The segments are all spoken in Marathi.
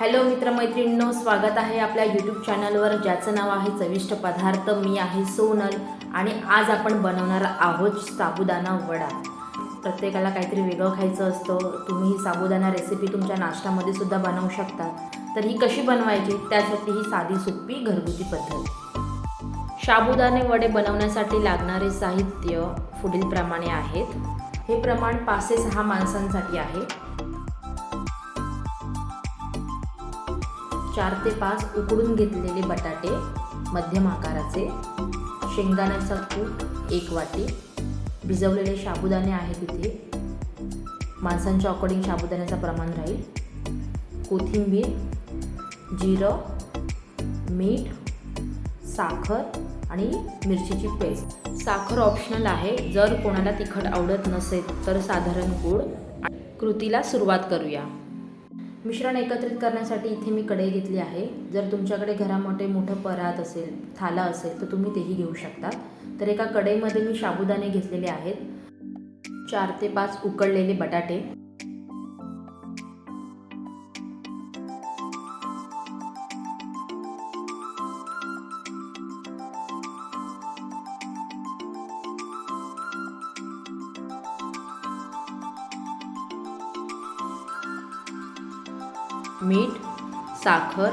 हॅलो मित्रमैत्रिणींनो, स्वागत आहे आपल्या यूट्यूब चॅनलवर ज्याचं नाव आहे चविष्ट पदार्थ। मी आहे सोनल आणि आज आपण बनवणार आहोत साबुदाणा वडा। प्रत्येकाला काहीतरी वेगळं खायचं असतं। तुम्ही ही साबुदाणा रेसिपी तुमच्या नाश्त्यामध्ये सुद्धा बनवू शकता। तर ही कशी बनवायची त्यासाठी ही साधी सोपी घरगुती पद्धत। साबुदाणे वडे बनवण्यासाठी लागणारे साहित्य पुढीलप्रमाणे आहेत। हे प्रमाण 5 ते 6 माणसांसाठी आहे। 4 ते 5 उकडून घेतलेले बटाटे मध्यम आकाराचे, शेंगदाण्याचा कूट 1 वाटी, भिजवलेले साबुदाणे आहेत इथे, माणसांच्या अकॉर्डिंग साबुदाण्याचं प्रमाण राहील, कोथिंबीर, जिरं, मीठ, साखर आणि मिरचीची पेस्ट। साखर ऑप्शनल आहे, जर कोणाला तिखट आवडत नसेल तर साधारण गूळ। कृतीला सुरुवात करूया। मिश्रण एकत्रित करण्यासाठी इथे मी कढई घेतली आहे। जर तुमच्याकडे घरामध्ये मोठं परात असेल, थाला असेल तर तुम्ही तेही घेऊ शकता। तर एका कढईमध्ये मी साबुदाणे घेतलेले आहेत, 4 ते 5 उकडलेले बटाटे, मीठ, साखर,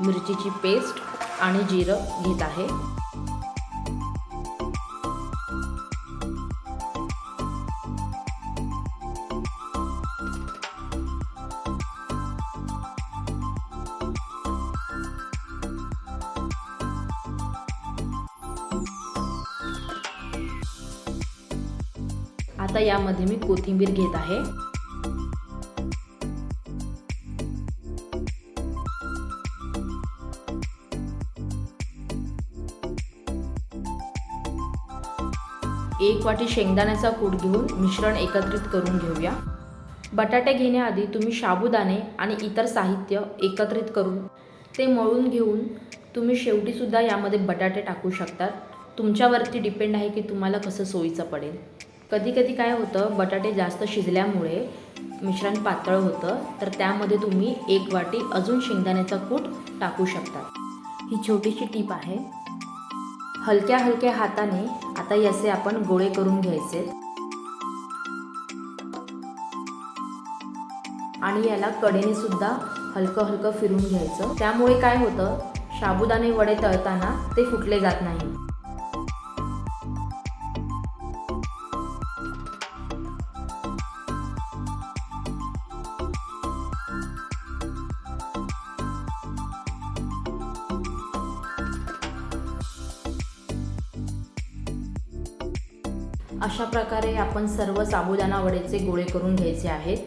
मिरचीची पेस्ट आणि जिरं घेत आहे। आता यामध्ये मी कोथिंबीर घेत आहे। एक वाटी शेंगदाण्याचा कूट घेऊन मिश्रण एकत्रित करून घेऊया। बटाटे घेण्याआधी तुम्ही साबुदाणे आणि इतर साहित्य एकत्रित करून ते मळून घेऊन तुम्ही शेवटी सुद्धा यामध्ये बटाटे टाकू शकता। तुमच्यावरती डिपेंड आहे की तुम्हाला कसं सोयीचं पडेल। कधी कधी काय होतं, बटाटे जास्त शिजल्यामुळे मिश्रण पातळ होतं, तर त्यामध्ये तुम्ही 1 वाटी अजून शेंगदाण्याचा कूट टाकू शकता। ही छोटीशी टीप आहे। हलक्या हलक्या हाताने आता याचे आपण गोळे करून घ्यायचे आणि याला कडेने सुद्धा हलकं हलकं फिरून घ्यायचं। त्यामुळे काय होतं, साबुदाणे वडे तळताना ते फुटले जात नाही। अशा प्रकारे आपण सर्व साबुदाणा वड्याचे गोळे करून घ्यायचे आहेत।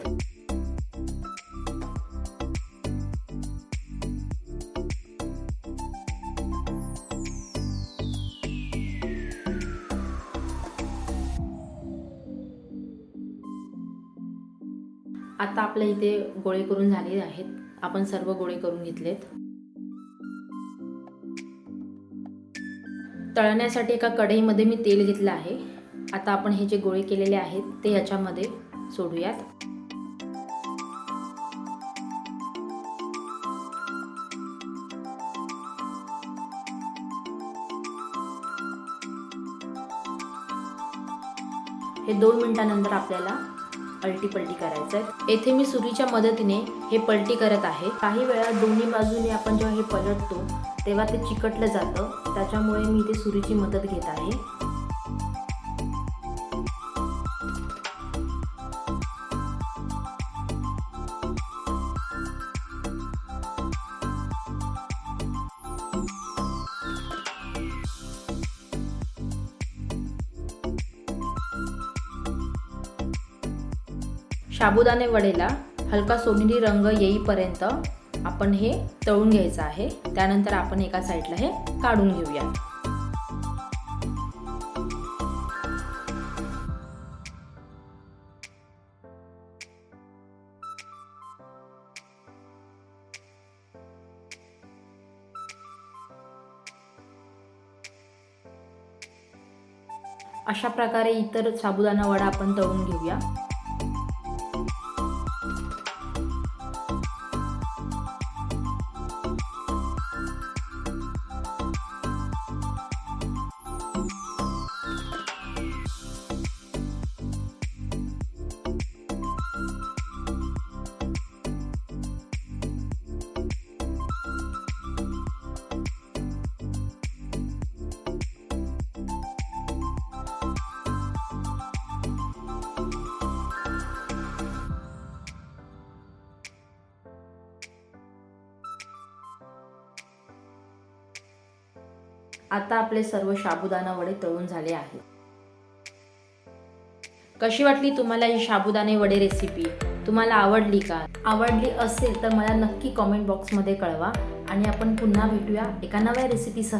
आता आपल्या इथे गोळे करून झालेले आहेत। आपण सर्व गोळे करून घेतलेत। तळण्यासाठी एका कढईमध्ये मी तेल घेतलं आहे। आता आपण हे जे गोळे केलेले आहेत ते याच्यामध्ये सोडूयात। हे 2 मिनिटांनंतर आपल्याला पलटी करायचं आहे। येथे मी सुरीच्या मदतीने हे पलटी करत आहे। काही वेळा दोन्ही बाजूने आपण जेव्हा हे पलटतो तेव्हा ते चिकटलं जातं, त्याच्यामुळे मी इथे सुरीची मदत घेत आहे। साबुदाणे वडेला हलका सोनेरी रंग येईपर्यंत आपण हे तळून घ्यायचं आहे। त्यानंतर आपण एका साईडला हे काढून घेऊया। अशा प्रकारे इतर साबुदाणा वडा आपण तळून घेऊया। आता आपले सर्व साबुदाणा वडे तळून झाले आहेत. कशी वाटली तुम्हाला ही साबुदाणे वडे रेसिपी? तुम्हाला आवडली का? आवडली असेल तर मला नक्की कमेंट बॉक्समध्ये कळवा आणि आपण पुन्हा भेटूया एका नव्या रेसिपीसह.